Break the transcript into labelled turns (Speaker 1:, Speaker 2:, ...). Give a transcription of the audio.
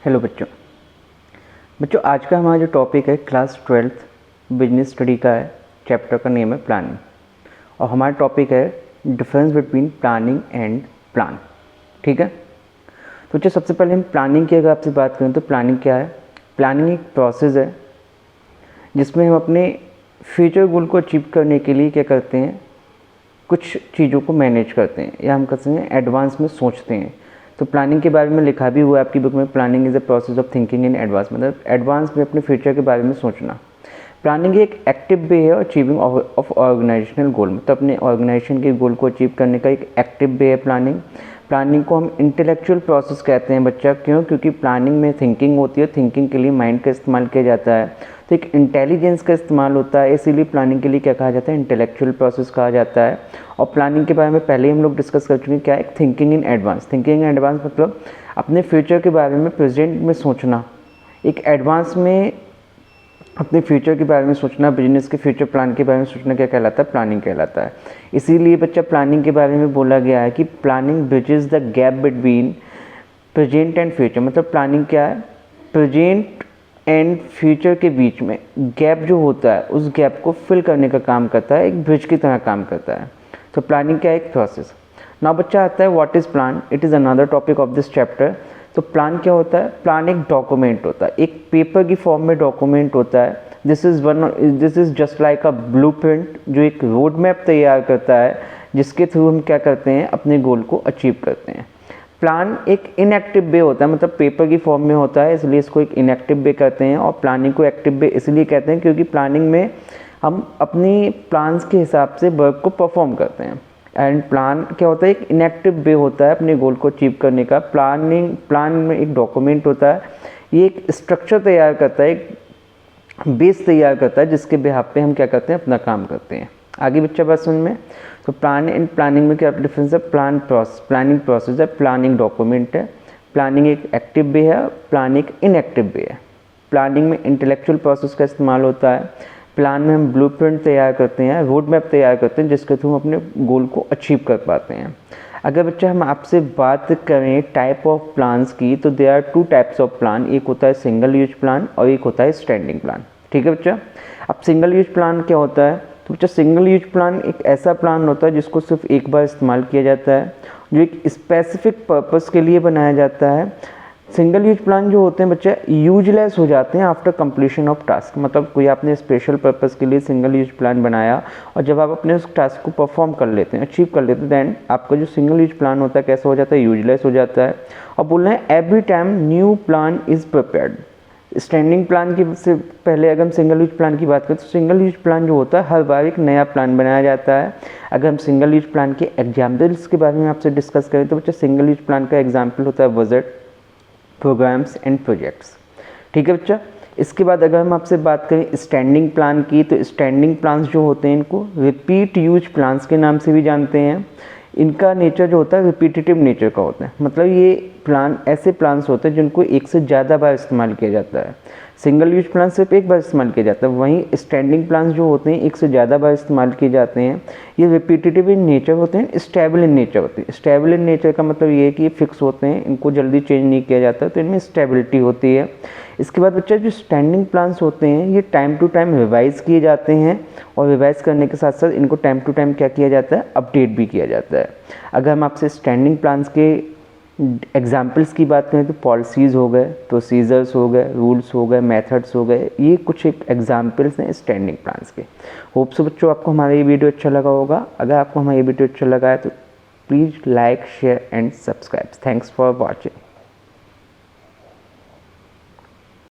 Speaker 1: Hello बच्चों आज का हमारा जो टॉपिक है क्लास 12th बिजनेस स्टडी का है। चैप्टर का नेम है प्लानिंग और हमारा टॉपिक है difference between planning and plan. ठीक है, तो बच्चों सबसे पहले हम प्लानिंग की अगर आपसे बात करें तो प्लानिंग क्या है। प्लानिंग एक प्रोसेस है जिसमें हम अपने फ्यूचर गोल को अचीव करने के लिए क्या करते हैं, कुछ चीज़ों को मैनेज करते हैं या हम कहते हैं एडवांस में सोचते हैं। तो प्लानिंग के बारे में लिखा भी हुआ है आपकी बुक में, planning is a process of thinking in advance, मतलब एडवांस में अपने फ्यूचर के बारे में सोचना। प्लानिंग एक एक्टिव वे है अचीविंग ऑफ ऑर्गेनाइजेशनल गोल, मतलब अपने ऑर्गेनाइजेशन के गोल को अचीव करने का एक एक्टिव वे है प्लानिंग। प्लानिंग को हम इंटेलेक्चुअल प्रोसेस कहते हैं बच्चा, क्यों? क्योंकि प्लानिंग में थिंकिंग होती है, थिंकिंग के लिए माइंड का इस्तेमाल किया जाता है, तो एक इंटेलिजेंस का इस्तेमाल होता है, इसीलिए प्लानिंग के लिए क्या कहा जाता है, इंटेलेक्चुअल प्रोसेस कहा जाता है। और प्लानिंग के बारे में पहले ही हम लोग डिस्कस कर चुके हैं, क्या है thinking in advance. Thinking in advance मतलब अपने फ्यूचर के बारे में प्रेजेंट में सोचना, एक एडवांस में अपने फ्यूचर के बारे में सोचना, बिजनेस के फ्यूचर प्लान के बारे में सोचना क्या कहलाता है, प्लानिंग कहलाता है। इसीलिए बच्चा प्लानिंग के बारे में बोला गया है कि planning bridges the gap between present and future, मतलब प्लानिंग क्या है, प्रेजेंट एंड फ्यूचर के बीच में गैप जो होता है उस गैप को फिल करने का काम करता है, एक ब्रिज की तरह काम करता है। तो प्लानिंग क्या है, एक प्रोसेस। नाउ बच्चा आता है what is plan, it is another topic of this chapter. तो प्लान क्या होता है, प्लान एक डॉक्यूमेंट होता है, एक पेपर की फॉर्म में डॉक्यूमेंट होता है। This is just like a blueprint, जो एक रोड मैप तैयार करता है जिसके थ्रू हम क्या करते हैं, अपने गोल को अचीव करते हैं। प्लान एक इनएक्टिव वे होता है, मतलब पेपर की फॉर्म में होता है, इसलिए इसको एक इनएक्टिव वे कहते हैं। और प्लानिंग को एक्टिव वे इसलिए कहते हैं क्योंकि प्लानिंग में हम अपनी प्लान्स के हिसाब से वर्क को परफॉर्म करते हैं। एंड प्लान क्या होता है, एक इनएक्टिव वे होता है अपने गोल को अचीव करने का। प्लान में एक डॉक्यूमेंट होता है, ये एक स्ट्रक्चर तैयार करता है, एक बेस तैयार करता है जिसके बिहाफ पे हम क्या करते हैं, अपना काम करते हैं। आगे बच्चा बात सुन में, तो प्लान एंड प्लानिंग में क्या डिफरेंस है, प्लानिंग प्रोसेस है, प्लानिंग डॉक्यूमेंट है, प्लानिंग एक एक्टिव वे है, प्लानिंग इनएक्टिव वे है। प्लानिंग में इंटेलेक्चुअल प्रोसेस का इस्तेमाल होता है, प्लान में हम ब्लूप्रिंट तैयार करते हैं, रोड मैप तैयार करते हैं जिसके थ्रू हम अपने गोल को अचीव कर पाते हैं। अगर बच्चा हम आपसे बात करें टाइप ऑफ प्लान्स की, तो there are two types of plan, एक होता है सिंगल यूज प्लान और एक होता है स्टैंडिंग प्लान। ठीक है बच्चा, अब सिंगल यूज प्लान क्या होता है, तो बच्चा सिंगल यूज प्लान एक ऐसा प्लान होता है जिसको सिर्फ एक बार इस्तेमाल किया जाता है, जो एक स्पेसिफिक पर्पस के लिए बनाया जाता है। सिंगल यूज प्लान जो होते हैं बच्चा यूजलेस हो जाते हैं आफ्टर कंप्लीशन ऑफ टास्क, मतलब कोई आपने स्पेशल पर्पस के लिए सिंगल यूज प्लान बनाया और जब आप अपने उस टास्क को परफॉर्म कर लेते हैं, अचीव कर लेते हैं, देन आपका जो सिंगल यूज प्लान होता है कैसा हो जाता है, यूजलेस हो जाता है। और बोल रहे हैं every time new plan is prepared. Standing plan की से पहले अगर हम सिंगल यूज प्लान की बात करें तो सिंगल यूज प्लान जो होता है हर बार एक नया प्लान बनाया जाता है। अगर हम सिंगल यूज प्लान के एग्जाम्पल्स के बारे में आपसे डिस्कस करें तो बच्चा सिंगल यूज प्लान का एग्जाम्पल होता है बजट, प्रोग्राम्स एंड प्रोजेक्ट्स। ठीक है बच्चा, इसके बाद अगर हम आपसे बात करें स्टैंडिंग प्लान की, तो स्टैंडिंग प्लान्स जो होते हैं इनको रिपीट यूज प्लान्स के नाम से भी जानते हैं। इनका नेचर जो होता है रिपीटेटिव नेचर का होता है, मतलब ये प्लान ऐसे प्लान्स होते हैं जिनको एक से ज़्यादा बार इस्तेमाल किया जाता है। सिंगल यूज प्लान सिर्फ एक बार इस्तेमाल किया जाता है, वहीं स्टैंडिंग प्लान्स जो होते हैं एक से ज़्यादा बार इस्तेमाल किए जाते हैं। ये रिपीटेटिव इन नेचर होते हैं, स्टेबल इन नेचर होते हैं। स्टेबल इन नेचर का मतलब ये है कि ये फिक्स होते हैं, इनको जल्दी चेंज नहीं किया जाता, तो इनमें स्टेबिलिटी होती है। इसके बाद बच्चा जो स्टैंडिंग प्लान्स होते हैं ये टाइम टू टाइम रिवाइज किए जाते हैं और रिवाइज करने के साथ साथ इनको टाइम टू टाइम क्या किया जाता है, अपडेट भी किया जाता है। अगर हम आपसे स्टैंडिंग प्लान्स के एग्जाम्पल्स की बात करें तो पॉलिसीज़ हो गए, प्रोसीजर्स हो गए, रूल्स हो गए, मेथड्स हो गए, ये कुछ एक एग्जाम्पल्स हैं स्टैंडिंग प्लान्स के। होप सो बच्चों आपको हमारा ये वीडियो अच्छा लगा होगा। अगर आपको हमारा ये वीडियो अच्छा लगा है तो please like, share and subscribe. Thanks for watching.